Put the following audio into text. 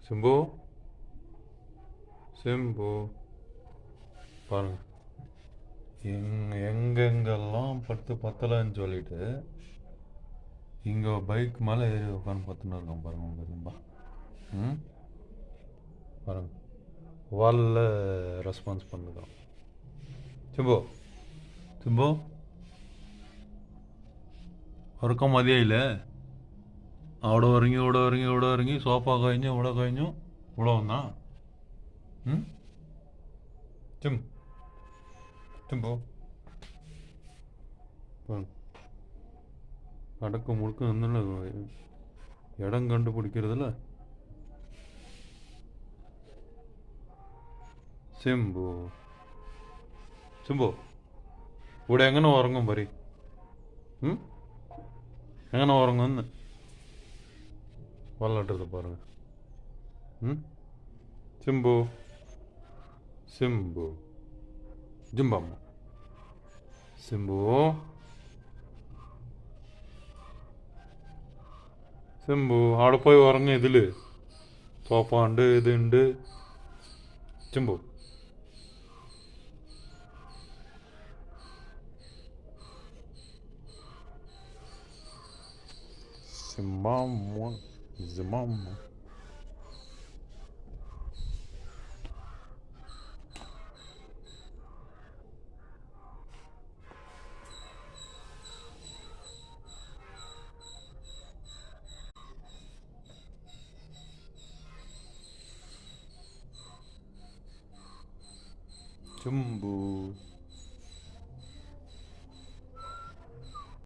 சிம்பு சிம்பு பாருங்க எங்கெங்கெல்லாம் பத்தலைன்னு சொல்லிட்டு இங்கே பைக் மேலே ஏறி உட்காந்து பார்த்துன்னு இருக்கோம் பாருங்க உங்கள் சிம்பா. ம் பாருங்க வாலில் ரெஸ்பான்ஸ் பண்ணுதான் சிம்பு സിംബു ഉറക്കം മതിയായില്ലേ? അവിടെ ഇറങ്ങി ഇവിടെ ഇറങ്ങി സോഫ കഴിഞ്ഞു ഇവിടെ വന്നാ ചിം ചിമ്പു അടക്കം മുഴുക്കം നിന്നുള്ള ഇടം കണ്ടുപിടിക്കരുതല്ലേ സിംബു സിംബു ഇവിടെ എങ്ങനെ ഉറങ്ങും പറ എങ്ങനെ ഉറങ്ങുമെന്ന് വല്ലട്ടത് പാരുங்க സിംബു സിംബു ജിംബമ്മ സിംബു സിംബു അവിടെ പോയി ഉറങ്ങ ഇതില് സോഫ ഉണ്ട് ഇതുണ്ട് സിംബു Zimamo, Zimamo. Jumbo.